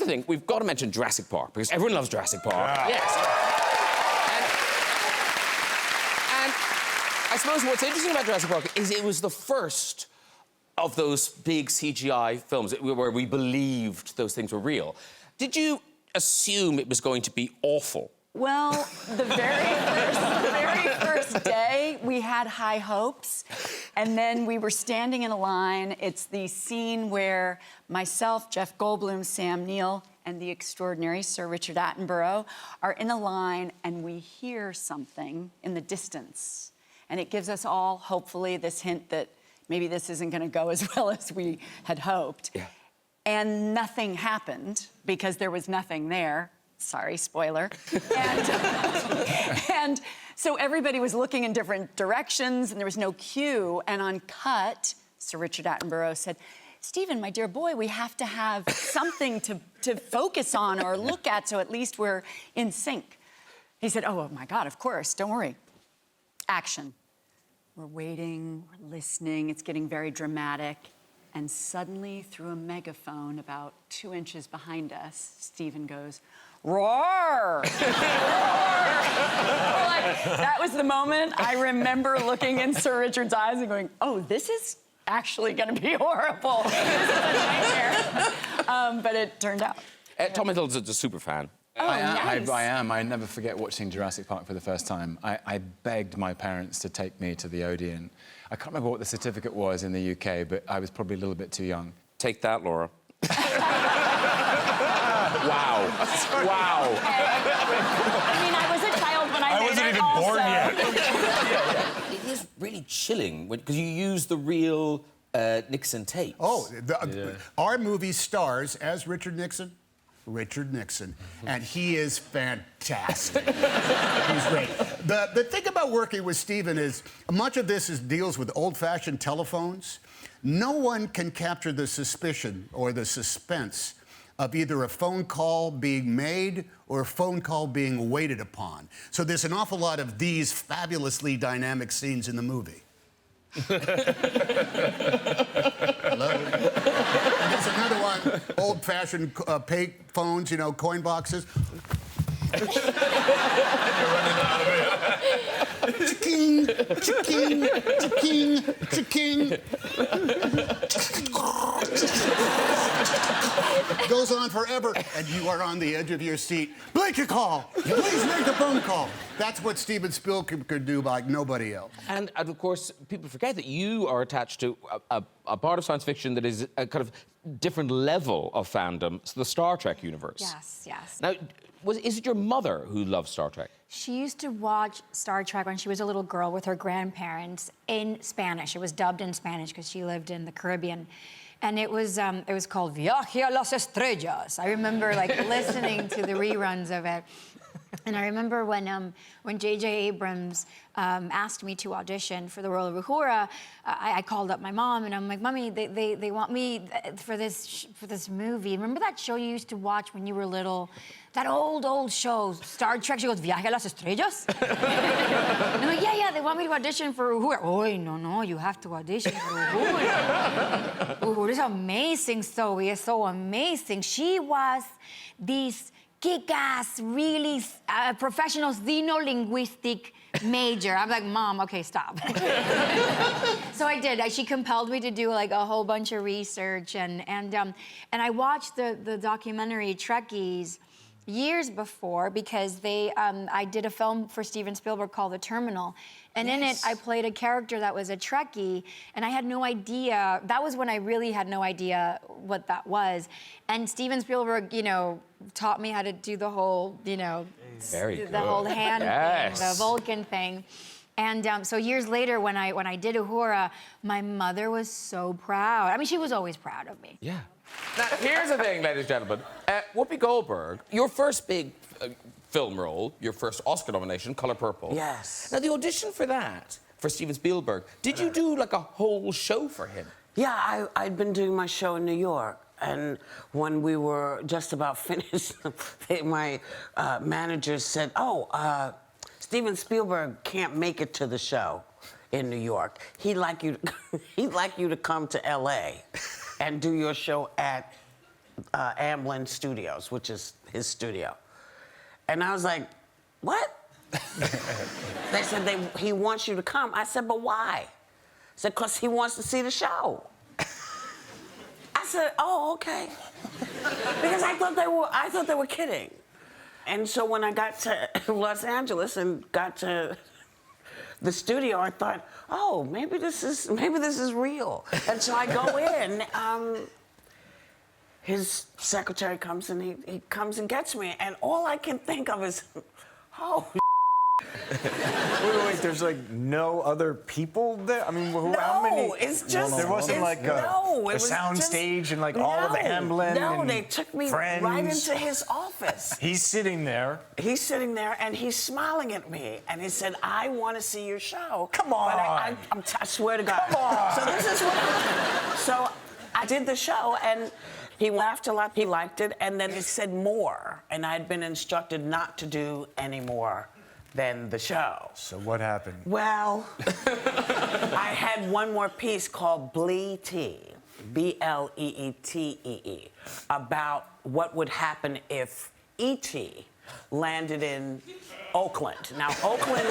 thing, we've got to mention Jurassic Park, because everyone loves Jurassic Park. Yeah. Yes. And I suppose what's interesting about Jurassic Park is it was the first of those big CGI films where we believed those things were real. Did you assume it was going to be awful? Well, the very first day, we had high hopes. And then we were standing in a line. It's the scene where myself, Jeff Goldblum, Sam Neill, and the extraordinary Sir Richard Attenborough are in a line, and we hear something in the distance. And it gives us all, hopefully, this hint that maybe this isn't going to go as well as we had hoped. Yeah. And nothing happened because there was nothing there. Sorry, spoiler. And so everybody was looking in different directions, and there was no cue. And on cut, Sir Richard Attenborough said, "Stephen, my dear boy, we have to have something to focus on or look at, so at least we're in sync." He said, "Oh, my God, of course, don't worry. Action." We're waiting, we're listening, it's getting very dramatic. And suddenly, through a megaphone about 2 inches behind us, Stephen goes, "Roar!" That was the moment I remember looking in Sir Richard's eyes and going, "Oh, this is actually going to be horrible. This is a nightmare." But it turned out. Tom Hiddleston's a super fan. Oh, nice. I am. I never forget watching Jurassic Park for the first time. I begged my parents to take me to the Odeon. I can't remember what the certificate was in the UK, but I was probably a little bit too young. Take that, Laura. Wow. Wow. I mean, I was a child when I made wasn't it even also. born yet. It is really chilling because you use the real Nixon tapes. Oh, our movie stars as Richard Nixon, and he is fantastic. He's great. The thing about working with Stephen is much of this deals with old-fashioned telephones. No one can capture the suspicion or the suspense of either a phone call being made or a phone call being waited upon. So there's an awful lot of these fabulously dynamic scenes in the movie. Hello? And there's another one, old-fashioned pay phones, you know, coin boxes. You're running out of it. Cha-king, cha-king, cha-king, cha-king. Goes on forever, and you are on the edge of your seat. Make a call. Please make a phone call. That's what Steven Spielberg could do like nobody else. And of course, people forget that you are attached to a part of science fiction that is a kind of different level of fandom, so the Star Trek universe. Yes, yes. Now, is it your mother who loves Star Trek? She used to watch Star Trek when she was a little girl with her grandparents in Spanish. It was dubbed in Spanish because she lived in the Caribbean. And it was called Viaje a las Estrellas. I remember, like, listening to the reruns of it. And I remember when J.J. Abrams asked me to audition for the role of Uhura, I called up my mom and I'm like, "Mommy, they want me for this movie. Remember that show you used to watch when you were little? That old show, Star Trek?" She goes, "Viaje a las Estrellas?" And I'm like, yeah, they want me to audition for Uhura. "Oh, no, you have to audition for Uhura. Uhura is amazing, Zoe, it's so amazing. She was this kick-ass, really professional xenolinguistic major." I'm like, "Mom, okay, stop." So I did. She compelled me to do like a whole bunch of research, and I watched the documentary Trekkies years before because I did a film for Steven Spielberg called The Terminal, and in it I played a character that was a Trekkie, and I had no idea. That was when I really had no idea what that was, and Steven Spielberg, you know, taught me how to do the whole, you know, the whole hand thing, the Vulcan thing. And so years later, when I did Uhura, my mother was so proud. I mean, she was always proud of me. Yeah. Now, here's the thing, ladies and gentlemen. Whoopi Goldberg, your first big film role, your first Oscar nomination, Color Purple. Yes. Now, the audition for that, for Steven Spielberg, did you do like a whole show for him? Yeah, I'd been doing my show in New York. And when we were just about finished, my manager said, Steven Spielberg can't make it to the show in New York. He'd like you to come to LA and do your show at Amblin Studios, which is his studio. And I was like, what? They said he wants you to come. I said, but why? I said, because he wants to see the show. I said, oh, okay. Because I thought they were kidding. And so when I got to Los Angeles and got to the studio, I thought, oh, maybe this is real. And so I go in. His secretary comes and he comes and gets me, and all I can think of is, oh. Wait, there's like no other people there? I mean, how many? No, it's just... There wasn't like a sound stage and like all of Amblin No, and they took me friends. right into his office. He's sitting there. He's sitting there and he's smiling at me. And he said, I want to see your show. Come on. But I swear to God. Come on. So this is what happened. So I did the show and he laughed a lot. He liked it. And then he said more. And I had been instructed not to do any more than the show. So what happened? Well, I had one more piece called Bleetee, B-L-E-E-T-E-E, about what would happen if E.T. landed in Oakland. Now, Oakland,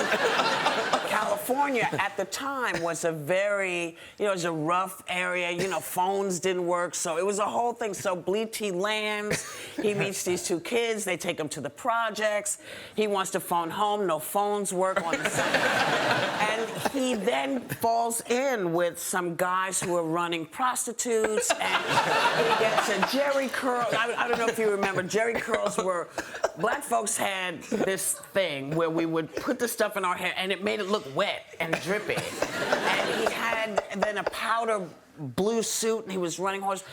California, at the time was a very, it was a rough area. Phones didn't work, so it was a whole thing. So Bleetee lands, he meets these two kids, they take him to the projects. He wants to phone home, no phones work on the site. And he then falls in with some guys who are running prostitutes, and he gets a Jerry curl. I don't know if you remember, Jerry curls were, black folks had this thing where we would put the stuff in our hair and it made it look wet and drippy. And he had then a powder blue suit and he was running horse.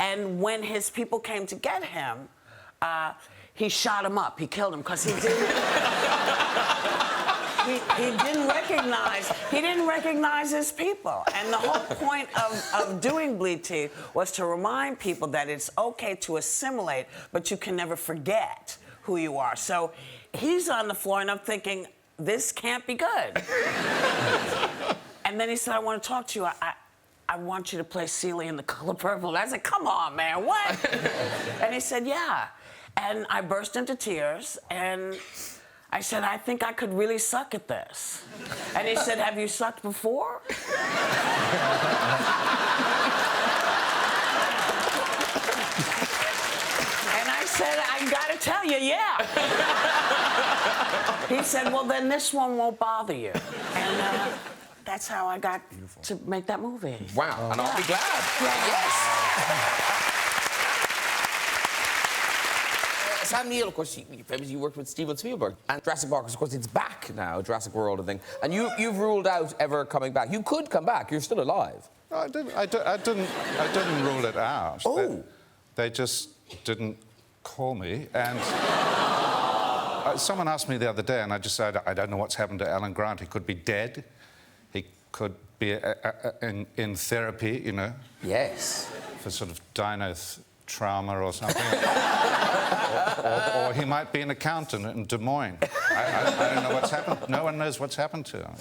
And when his people came to get him, he shot him up. He killed him because he didn't. He didn't recognize his people. And the whole point of doing Bleetee was to remind people that it's okay to assimilate, but you can never forget who you are. So he's on the floor, and I'm thinking, this can't be good. And then he said, I want to talk to you. I want you to play Celie in The Color Purple. And I said, come on, man, what? And he said, yeah. And I burst into tears, and I said, I think I could really suck at this. And he said, have you sucked before? I said, I gotta tell you, yeah. He said, well, then this one won't bother you. And that's how I got to make that movie. Wow, and I'll be glad. Yes. Sam Neill, of course, you worked with Steven Spielberg. And Jurassic Park, of course, it's back now, Jurassic World and thing. And you've ruled out ever coming back. You could come back. You're still alive. No, I didn't rule it out. Oh. They just didn't call me. And someone asked me the other day, and I just said, I don't know what's happened to Alan Grant. He could be dead. He could be in therapy, Yes. for sort of dino trauma or something. or he might be an accountant in Des Moines. I don't know what's happened. No one knows what's happened to him.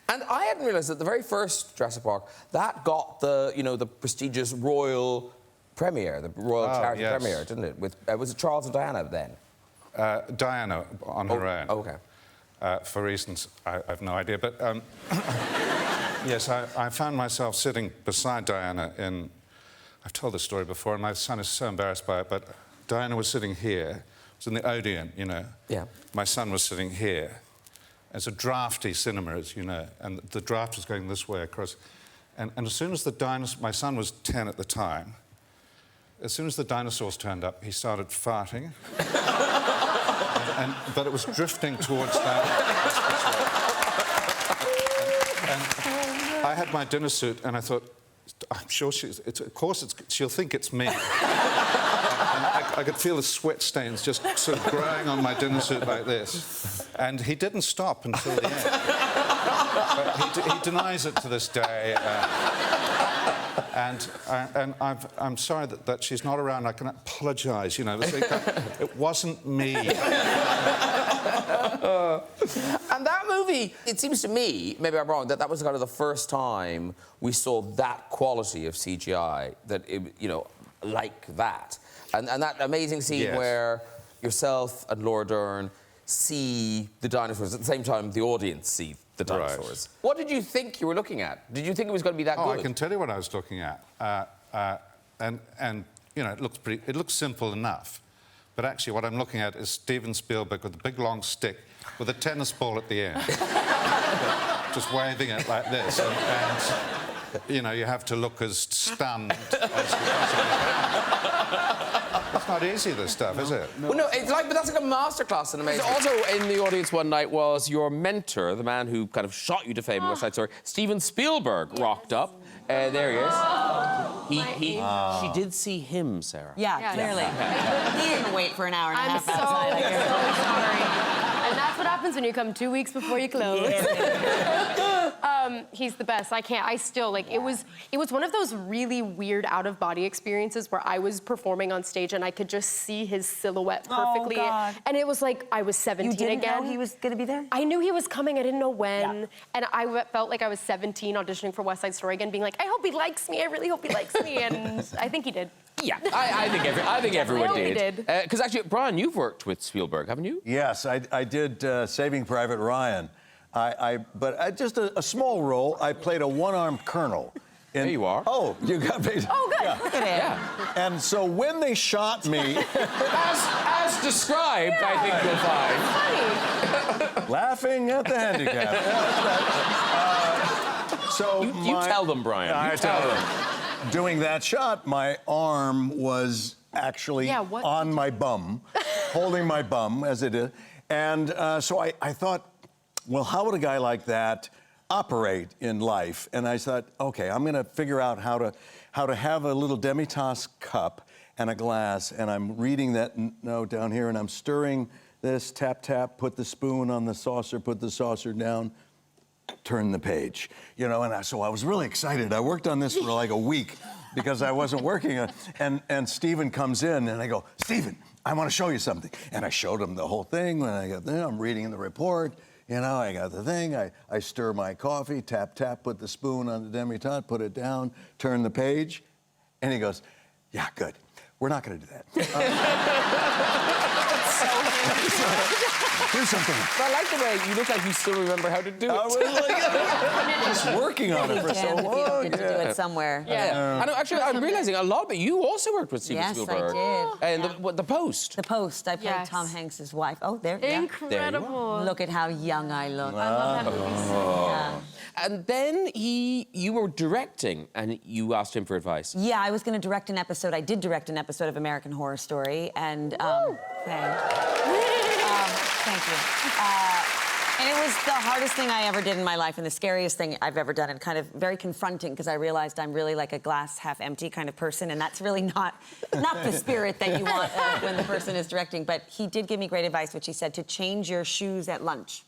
And I hadn't realised that the very first Jurassic Park, that got the, the prestigious royal premiere, the royal charity premiere, didn't it? Was it Charles and Diana then? Diana on her own. Okay. For reasons I have no idea. But yes, I found myself sitting beside Diana in... I've told this story before, and my son is so embarrassed by it, but Diana was sitting here. It was in the Odeon, Yeah. My son was sitting here. It's a drafty cinema, as you know, and the draft was going this way across. And as soon as the dinosaurs... My son was 10 at the time. As soon as the dinosaurs turned up, he started farting. But it was drifting towards that. And I had my dinner suit, and I thought, I'm sure she'll think it's me. And I could feel the sweat stains just sort of growing on my dinner suit like this. And he didn't stop until the end. But he denies it to this day. And I'm sorry that she's not around. I can apologise, It wasn't me. And that movie, it seems to me, maybe I'm wrong, that was kind of the first time we saw that quality of CGI, that, like that. And that amazing scene Yes. where yourself and Laura Dern see the dinosaurs at the same time the audience see the dinosaurs. Right. What did you think you were looking at? Did you think it was going to be that Oh, good? I can tell you what I was looking at. And you know, it looks simple enough. But actually what I'm looking at is Steven Spielberg with a big long stick with a tennis ball at the end. Just waving it like this. And you know, you have to look as stunned as you possibly can. It's not easy, this stuff, is it? Well, no, it's like, but that's like a masterclass in amazing. Also in the audience one night was your mentor, the man who kind of shot you to fame in West Side Story, Steven Spielberg, rocked up. There he is. She did see him, Sarah. Yeah, clearly. He didn't wait for an hour and a I'm half so outside. sorry. And that's what happens when you come 2 weeks before you close. He's the best. I can't. I still like. It was one of those really weird out-of-body experiences where I was performing on stage and I could just see his silhouette perfectly. Oh, God. And it was like I was 17 You didn't again. know he was going to be there? I knew he was coming. I didn't know when. Yeah. And I felt like I was 17 auditioning for West Side Story again, being like, I hope he likes me. I really hope he likes me. And I think he did. Yeah, I think everyone Definitely did. did. Because actually, Brian, you've worked with Spielberg, haven't you? Yes, I did Saving Private Ryan. But just a small role. I played a one-armed colonel. There you are. Oh, you got me. Oh, good. Yeah. Look at him. Yeah. And so when they shot me, As described, I think you'll find. laughing at the handicap. Yeah, that's right. So You tell them, Brian. I You tell them. Doing that shot, my arm was actually on my bum, holding my bum as it is. And so I thought, well, how would a guy like that operate in life? And I thought, okay, I'm going to figure out how to have a little demi-tasse cup and a glass, and I'm reading that note down here, and I'm stirring this, tap, tap, put the spoon on the saucer, put the saucer down, turn the page, you know, and so I was really excited. I worked on this for like a week because I wasn't working, and Steven comes in, and I go, Steven, I want to show you something. And I showed him the whole thing. When I got there, I'm reading the report, you know, I got the thing, I stir my coffee, tap, tap, put the spoon on the demi-tasse, put it down, turn the page, and he goes, yeah, good. We're not going to do that. Do something. But I like the way you look like you still remember how to do it. I was like, just working on it for so If you don't long. get to do it somewhere. Yeah. And actually, I'm realizing a lot of it. You also worked with Steven Yes, I Spielberg. did. And the Post. The Post. I played Yes. Tom Hanks' wife. Oh, there. Yeah. Incredible. Look at how young I look. I love that movie. Yeah. And then you were directing, and you asked him for advice. Yeah, I was going to direct an episode. I did direct an episode of American Horror Story, and thank you. And it was the hardest thing I ever did in my life, and the scariest thing I've ever done, and kind of very confronting because I realized I'm really like a glass half empty kind of person, and that's really not the spirit that you want when the person is directing. But he did give me great advice, which he said to change your shoes at lunch.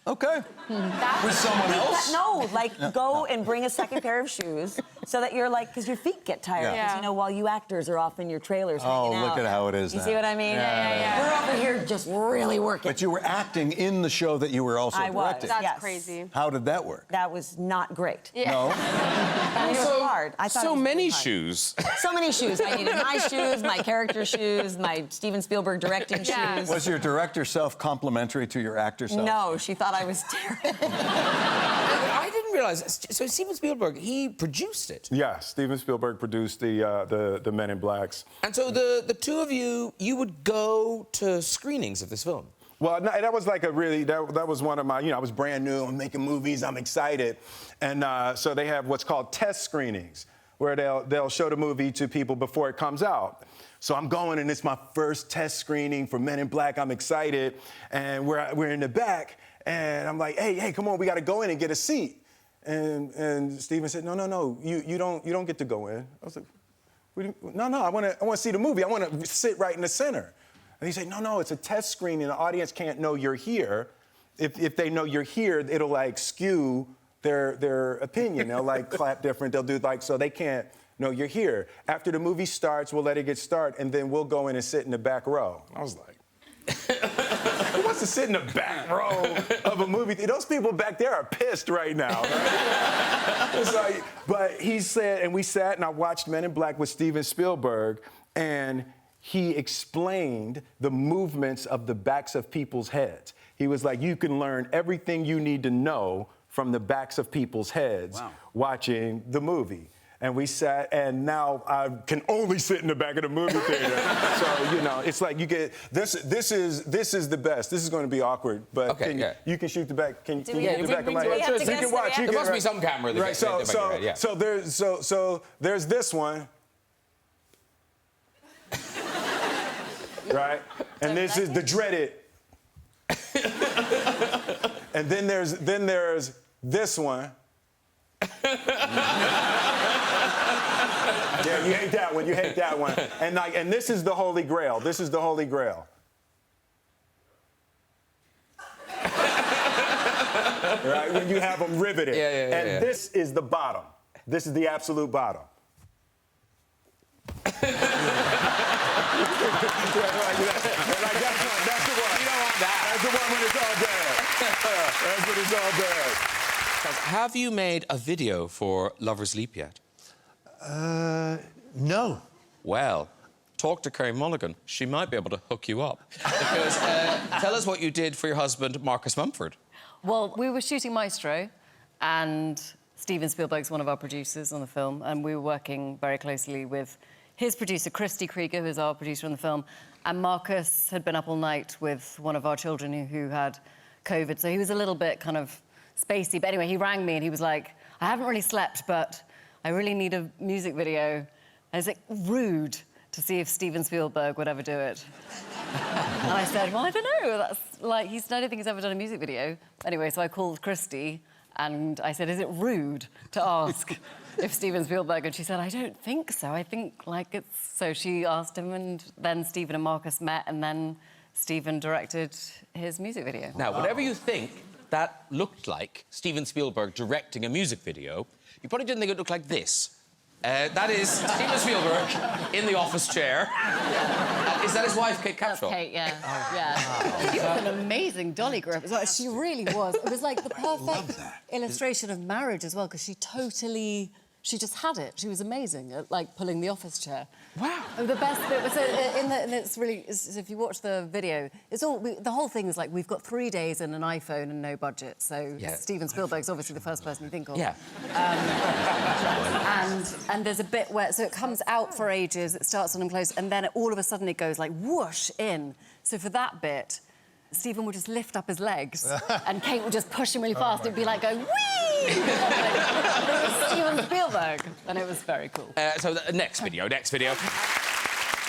Okay. With someone else? No, like go and bring a second pair of shoes so that you're like, because your feet get tired. Yeah. Because, you know, while you actors are off in your trailers Oh, hanging look out. at how it is You now. see what I mean? Yeah. We're over here just really working. But you were acting in the show that you were also I was. directing. That's Yes. crazy. How did that work? That was not great. No? And it was hard. I thought it So was many really hard. shoes. So many shoes. I needed my shoes, my character shoes, my Steven Spielberg directing Yeah. shoes. Was your director self complimentary to your actor self? No, she thought I was terrible. I didn't realize. So Steven Spielberg, he produced it. Yeah, Steven Spielberg produced the Men in Blacks. And so the two of you would go to screenings of this film. Well, no, that was like a really, that was one of my, you know, I was brand new, I'm making movies, I'm excited. And so they have what's called test screenings, where they'll show the movie to people before it comes out. So I'm going, and it's my first test screening for Men in Black. I'm excited, and we're in the back, and I'm like, hey, come on, we got to go in and get a seat. And Steven said, no, you don't get to go in. I was like, no, I want to see the movie. I want to sit right in the center. And he said, no, it's a test screening. The audience can't know you're here. If they know you're here, it'll like skew their opinion. They'll like clap different. They'll do like, so they can't know you're here. After the movie starts, we'll let it get started, and then we'll go in and sit in the back row. I was like, who wants to sit in the back row of a movie? Those people back there are pissed right now. Right? It's like, but he said, and we sat and I watched Men in Black with Steven Spielberg, and he explained the movements of the backs of people's heads. He was like, you can learn everything you need to know from the backs of people's heads watching the movie. And we sat, and now I can only sit in the back of the movie theater. So, you know, it's like you get, this is the best. This is going to be awkward, but you can shoot the back. Can you get the back of my head? You can watch. There must be some camera that gets the back of your head, yeah. So there's this one. Right? And this is the dreaded. And then there's this one. Yeah, you hate that one. You hate that one. And this is the Holy Grail. This is the Holy Grail. Right? When you have them riveted. And this is the bottom. This is the absolute bottom. That's the one. You don't want that. That's the one when it's all bad. That's when it's all bad. Have you made a video for Lover's Leap yet? No. Well, talk to Carey Mulligan. She might be able to hook you up. Because tell us what you did for your husband, Marcus Mumford. Well, we were shooting Maestro, and Steven Spielberg's one of our producers on the film, and we were working very closely with his producer, Christy Krieger, who's our producer on the film, and Marcus had been up all night with one of our children who had COVID, so he was a little bit kind of spacey. But anyway, he rang me and he was like, I haven't really slept, but I really need a music video. And it's like rude to see if Steven Spielberg would ever do it. And I said, well, I don't know. That's like, I don't think he's ever done a music video. Anyway, so I called Christy and I said, is it rude to ask if Steven Spielberg? And she said, I don't think so. I think like it's... So she asked him, and then Steven and Marcus met, and then Steven directed his music video. Now, whatever you think that looked like Steven Spielberg directing a music video, you probably didn't think it looked like this. That is Steven Spielberg in the office chair. Is that his wife, Kate Capshaw? Kate, yeah. She was an amazing dolly grip as well. She really was. It was like the perfect illustration of marriage as well, because she just had it. She was amazing at, like, pulling the office chair. Wow. And the best bit was if you watch the video, the whole thing is like, we've got 3 days and an iPhone and no budget, so Steven Spielberg's obviously the first person you think of. Yeah. And there's a bit where, so it comes out for ages, it starts on and close, and then all of a sudden it goes like whoosh in. So for that bit, Steven would just lift up his legs and Kate would just push him really fast. It'd be like going, whee! It was Steven Spielberg. And it was very cool. So next video.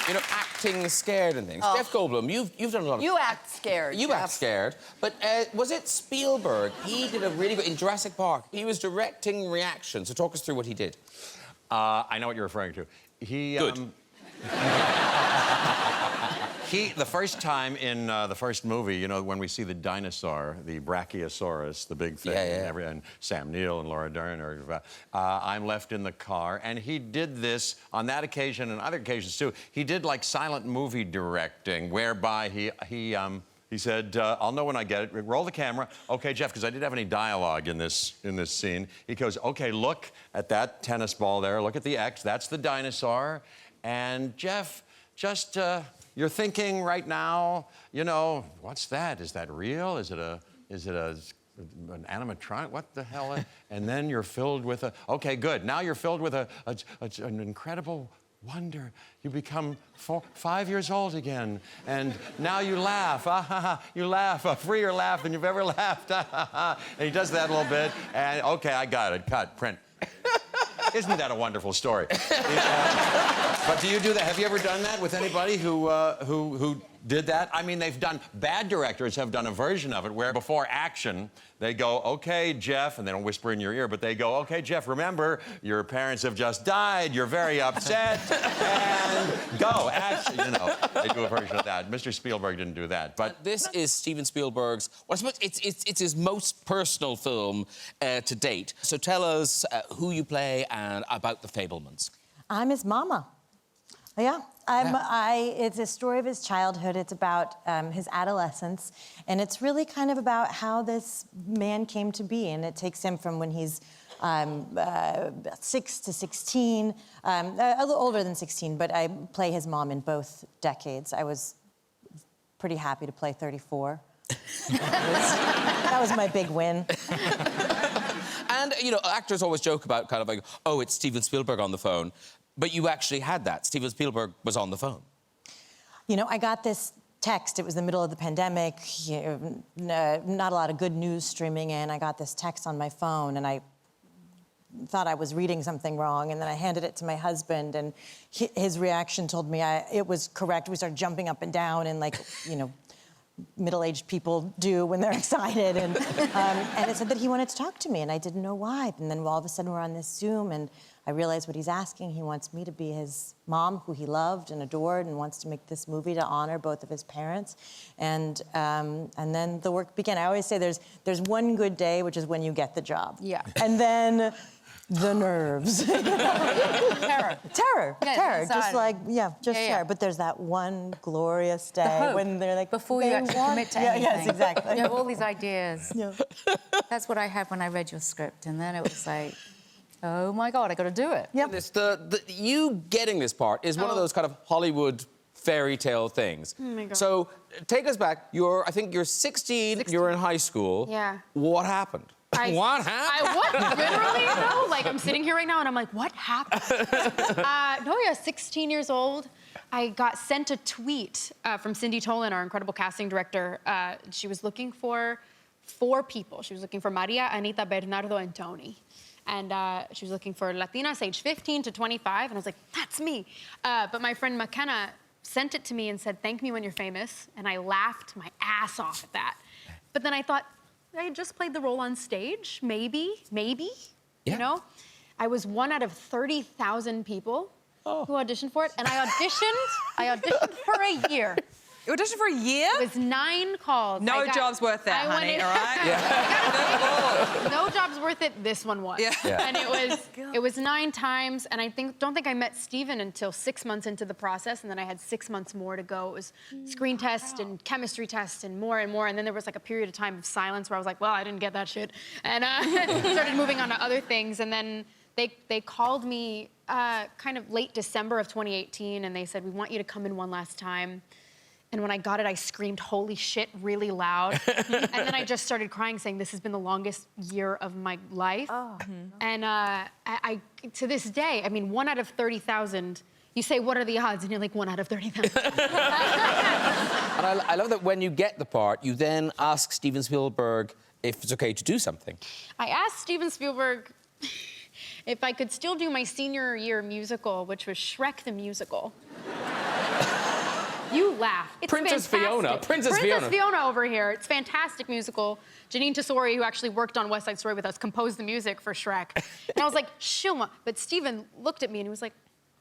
You know, acting scared and things. Jeff Goldblum, you've done a lot of... You act scared, You act scared. But was it Spielberg? He did a really good... In Jurassic Park, he was directing reactions. So talk us through what he did. I know what you're referring to. Good. The first time in the first movie, you know, when we see the dinosaur, the Brachiosaurus, the big thing, and Sam Neill and Laura Dern, I'm left in the car, and he did this on that occasion and other occasions too. He did like silent movie directing, whereby he said, I'll know when I get it. Roll the camera. Okay, Jeff, because I didn't have any dialogue in this scene. He goes, okay, look at that tennis ball there. Look at the X. That's the dinosaur. And Jeff, just... you're thinking right now, you know, what's that? Is that real? Is it an animatronic? What the hell? And then you're filled with okay, good. Now you're filled with an incredible wonder. You become 5 years old again. And now you laugh. You laugh, a freer laugh than you've ever laughed. And he does that a little bit. And okay, I got it. Cut, print. Isn't that a wonderful story? But do you do that? Have you ever done that with anybody who did that? I mean, bad directors have done a version of it where before action, they go, okay, Jeff, and they don't whisper in your ear, but they go, okay, Jeff, remember, your parents have just died, you're very upset, and go, action, you know. They do a version of that. Mr. Spielberg didn't do that, but... This is Steven Spielberg's, well, I suppose it's his most personal film to date. So tell us who you play and about the Fablemans. I'm his mama. Yeah. It's a story of his childhood. It's about his adolescence. And it's really kind of about how this man came to be. And it takes him from when he's about 6 to 16, a little older than 16, but I play his mom in both decades. I was pretty happy to play 34. That was my big win. And, you know, actors always joke about kind of like, oh, it's Steven Spielberg on the phone. But you actually had that. Steven Spielberg was on the phone. You know, I got this text. It was the middle of the pandemic. Not a lot of good news streaming in. I got this text on my phone, and I thought I was reading something wrong, and then I handed it to my husband, and his reaction told me it was correct. We started jumping up and down, and like, you know, middle-aged people do when they're excited, and it said that he wanted to talk to me, and I didn't know why. And then all of a sudden we're on this Zoom, and I realized what he's asking. He wants me to be his mom, who he loved and adored, and wants to make this movie to honor both of his parents. And then the work began. I always say there's one good day, which is when you get the job. Yeah. And then the nerves. Terror. Terror. Just like, terror. Yeah. But there's that one glorious day when they're like, before you actually commit to anything. Yes, exactly. You have all these ideas. Yeah. That's what I had when I read your script, and then it was like, oh my God, I got to do it. Yep. You getting this part is one of those kind of Hollywood fairy tale things. Oh my God. So take us back. I think you're 16. You're in high school. Yeah. What happened? What happened? Literally, though, like, I'm sitting here right now, and I'm like, what happened? 16 years old. I got sent a tweet from Cindy Tolan, our incredible casting director. She was looking for 4 people. She was looking for Maria, Anita, Bernardo, and Tony. And she was looking for Latinas aged 15 to 25, and I was like, that's me. But my friend McKenna sent it to me and said, thank me when you're famous, and I laughed my ass off at that. But then I thought, I had just played the role on stage, maybe, you know? I was 1 out of 30,000 people who auditioned for it, and I auditioned for a year. You auditioned for a year? It was 9 calls. No job's worth that, honey, all right? No job's worth it, this one was. Yeah. And it was 9 times, and I don't think I met Steven until 6 months into the process, and then I had 6 months more to go. It was screen test and chemistry test and more, and then there was like a period of time of silence where I was like, well, I didn't get that shit. And started moving on to other things, and then they called me kind of late December of 2018, and they said, we want you to come in one last time. And when I got it, I screamed, holy shit, really loud. And then I just started crying, saying, this has been the longest year of my life. Oh. And I, to this day, I mean, 1 out of 30,000, you say, what are the odds? And you're like, 1 out of 30,000. And I love that when you get the part, you then ask Steven Spielberg if it's okay to do something. I asked Steven Spielberg if I could still do my senior year musical, which was Shrek the Musical. You laugh. It's Princess fantastic. Princess Fiona over here. It's a fantastic musical. Janine Tesori, who actually worked on West Side Story with us, composed the music for Shrek. And I was like, Shilma. But Steven looked at me and he was like,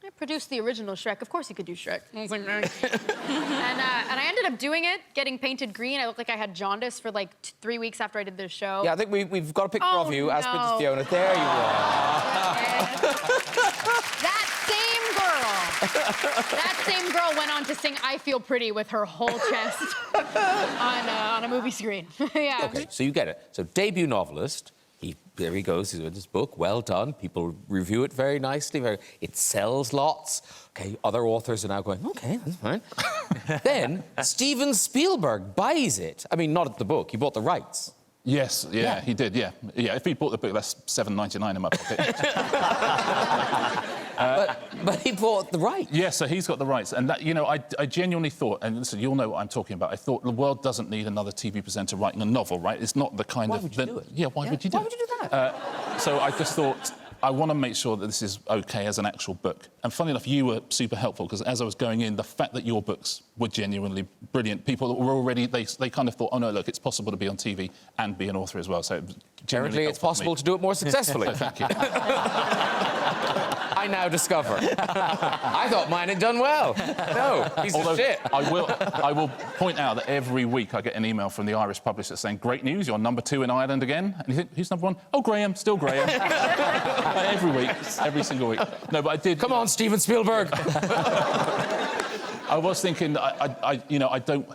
I produced the original Shrek. Of course you could do Shrek. I was like, and I ended up doing it, getting painted green. I looked like I had jaundice for like 3 weeks after I did the show. Yeah, I think we've got a picture of you as Princess Fiona. There you are. That same girl went on to sing I Feel Pretty with her whole chest on a movie screen. Yeah. Okay, so you get it. So debut novelist, there he goes, he's with his book, well done. People review it very nicely. It sells lots. Okay, other authors are now going, okay, that's fine. Then Steven Spielberg buys it. I mean, not the book, he bought the rights. Yes, yeah, he did, yeah. Yeah, if he bought the book, that's $7.99 in my pocket. But he bought the rights. Yeah, so he's got the rights. And that, you know, I genuinely thought, and listen, you'll know what I'm talking about, I thought the world doesn't need another TV presenter writing a novel, right? It's not the kind of... Why would you do it? Yeah, why would you do it? Why would you do that? So I just thought, I want to make sure that this is OK as an actual book. And funny enough, you were super helpful, because as I was going in, the fact that your books were genuinely brilliant, people that were already, they kind of thought, oh, no, look, it's possible to be on TV and be an author as well. So Apparently it's possible to do it more successfully. So thank you. I now discover. I thought mine had done well. No, piece of shit. I will point out that every week I get an email from the Irish publisher saying, great news, you're #2 in Ireland again. And you think, who's #1? Oh, Graham, still Graham. Every week, every single week. No, but I did... Come on, Steven Spielberg. I was thinking, you know, I don't...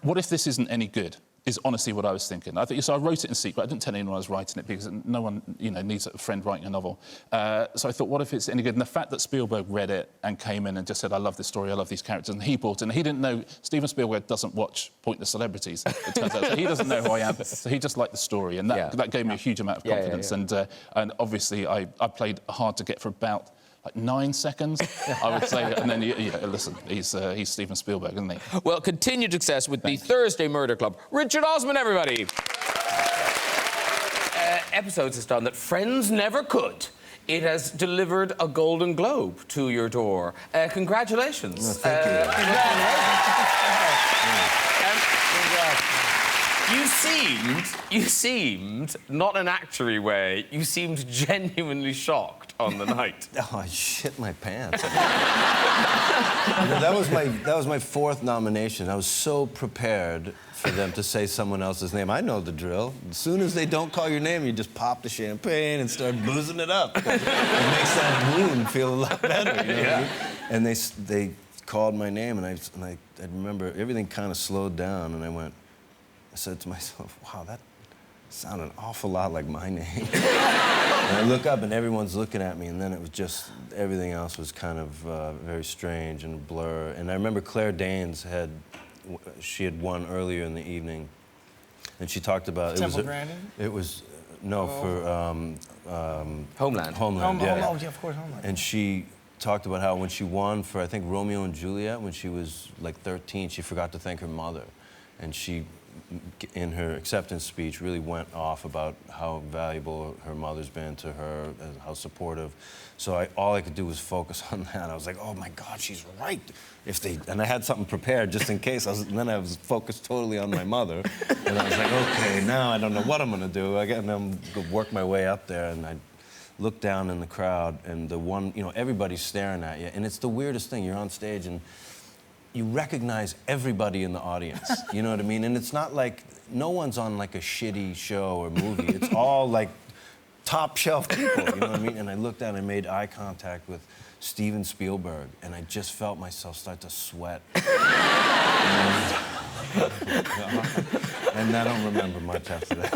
What if this isn't any good? is honestly what I was thinking. So I wrote it in secret. I didn't tell anyone I was writing it because no one, needs a friend writing a novel. So I thought, what if it's any good? And the fact that Spielberg read it and came in and just said, I love this story, I love these characters, and he bought it. And he didn't know, Steven Spielberg doesn't watch Pointless Celebrities, it turns out. So he doesn't know who I am. So he just liked the story, and that gave me a huge amount of confidence. And obviously, I played hard to get for about like 9 seconds, I would say. And then, listen, he's Steven Spielberg, isn't he? Well, continued success with the Thursday Murder Club. Richard Osman, everybody. Episodes has done that Friends never could. It has delivered a Golden Globe to your door. Congratulations. Thank you. You seemed, not in an actory way, you seemed genuinely shocked on the night. Oh, I shit my pants. that was my 4th nomination. I was so prepared for them to say someone else's name. I know the drill. As soon as they don't call your name, you just pop the champagne and start boozing it up. It makes that wound feel a lot better. You know what I mean? And they called my name, and I remember everything kind of slowed down, and I said to myself, wow, that sounded an awful lot like my name. And I look up and everyone's looking at me, and then it was just, everything else was kind of very strange and a blur. And I remember Claire Danes had won earlier in the evening, and she talked about Temple Grandin? It was for Homeland. Yeah, of course, Homeland. And she talked about how when she won for, I think, Romeo and Juliet, when she was like 13, she forgot to thank her mother, and she, in her acceptance speech, really went off about how valuable her mother's been to her, and how supportive. So all I could do was focus on that. I was like, oh my God, she's right. And I had something prepared just in case. And then I was focused totally on my mother. And I was like, okay, now I don't know what I'm gonna do. And I'm gonna work my way up there, and I looked down in the crowd, and everybody's staring at you. And it's the weirdest thing. You're on stage, and you recognize everybody in the audience, you know what I mean? And it's not like, no one's on like a shitty show or movie. It's all like top shelf people, you know what I mean? And I looked down and made eye contact with Steven Spielberg, and I just felt myself start to sweat. And I don't remember much after that.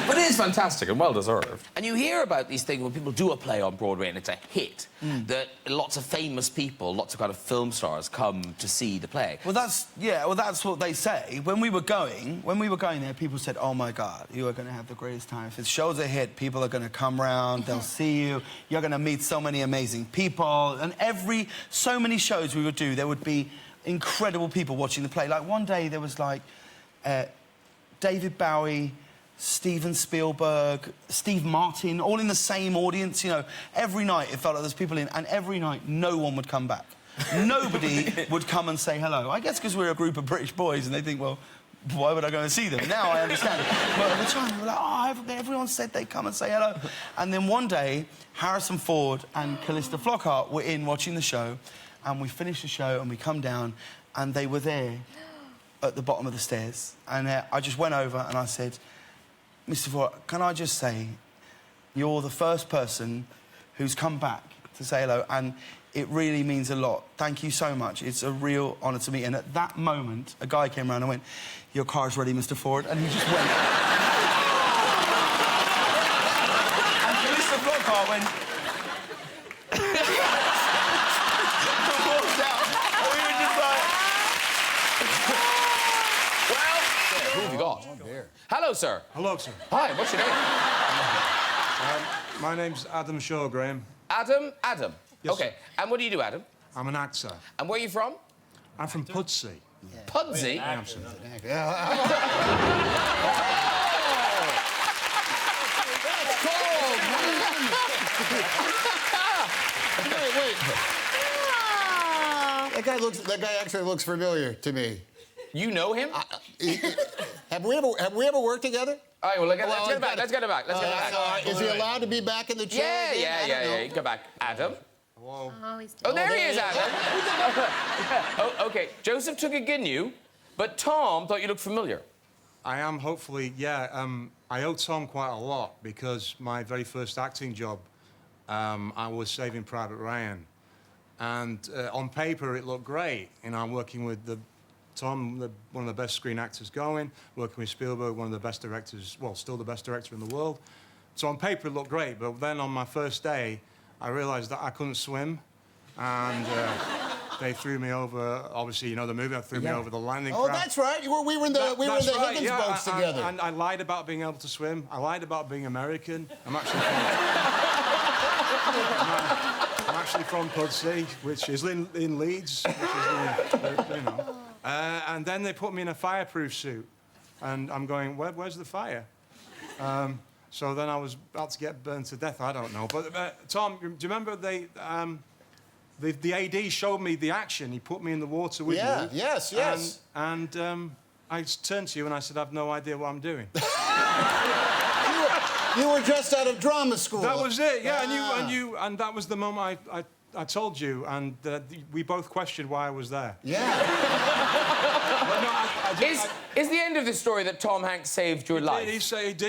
But it is fantastic and well deserved. And you hear about these things when people do a play on Broadway and it's a hit, that lots of famous people, lots of kind of film stars come to see the play. Well, that's what they say. When we were going there, people said, oh my God, you are going to have the greatest time. If the show's a hit, people are going to come round, they'll see you, you're going to meet so many amazing people. And so many shows we would do, there would be incredible people watching the play. Like one day there was like David Bowie, Steven Spielberg, Steve Martin, all in the same audience, Every night it felt like there's people in, and every night no one would come back. Nobody would come and say hello. I guess because we're a group of British boys and they think, well, why would I go and see them? Now I understand. But at the time, we were like, oh, everyone said they'd come and say hello. And then one day, Harrison Ford and Callista Flockhart were in watching the show, and we finished the show and we come down, and they were there at the bottom of the stairs. And I just went over and I said, Mr. Ford, can I just say, you're the first person who's come back to say hello, and it really means a lot. Thank you so much. It's a real honour to me. And at that moment, a guy came around and went, your car's ready, Mr. Ford. And he just went. And Callista Flockhart went. Who have you got? Hello, sir. Hello, sir. Hi, what's your name? My name's Adam Shaw, Graham. Adam? Yes, OK. sir. And what do you do, Adam? I'm an actor. And where are you from? I'm from Pudsey. Pudsey? I am, sir. Wait. That guy actually looks familiar to me. You know him? Have we ever worked together? All right, well, let's get it back. Let's get it back. Is he allowed to be back in the chair? Yeah. Go back. Adam? Whoa. Oh, there he is, Adam. OK, Joseph took a Ginyu, but Tom thought you looked familiar. I am, hopefully, yeah. I owe Tom quite a lot because my very first acting job, I was Saving Private Ryan. And on paper, it looked great. I'm working with the Tom, one of the best screen actors going, working with Spielberg, one of the best directors, well, still the best director in the world. So on paper it looked great, but then on my first day, I realized that I couldn't swim, and they threw me over, obviously, you know the movie, they threw me over the landing craft. Oh, that's right. We were in the Higgins boats together. And I lied about being able to swim. I lied about being American. I'm actually from Pudsey, which is in Leeds, which is, you know. And then they put me in a fireproof suit, and I'm going, where's the fire? So then I was about to get burned to death. I don't know. But Tom, do you remember the AD showed me the action. He put me in the water with you. Yes. And I turned to you and I said, I've no idea what I'm doing. You were just out of drama school. That was it, yeah. And that was the moment I told you, and we both questioned why I was there. Yeah. Is the end of the story that Tom Hanks saved your life? He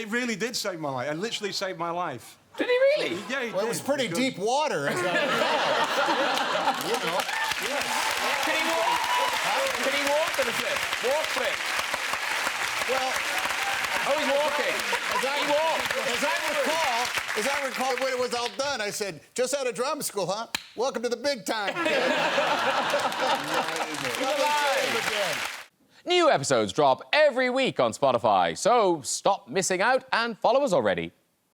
really did save my life. I literally saved my life. Did he really? Yeah, he did. Well, it was pretty deep water, as I recall. You know. Can he walk? Can he walk on the cliff? Walk cliff. Well, oh, he's walking. As I recall, when it was all done, I said, just out of drama school, huh? Welcome to the big time, kid. New episodes drop every week on Spotify, so stop missing out and follow us already.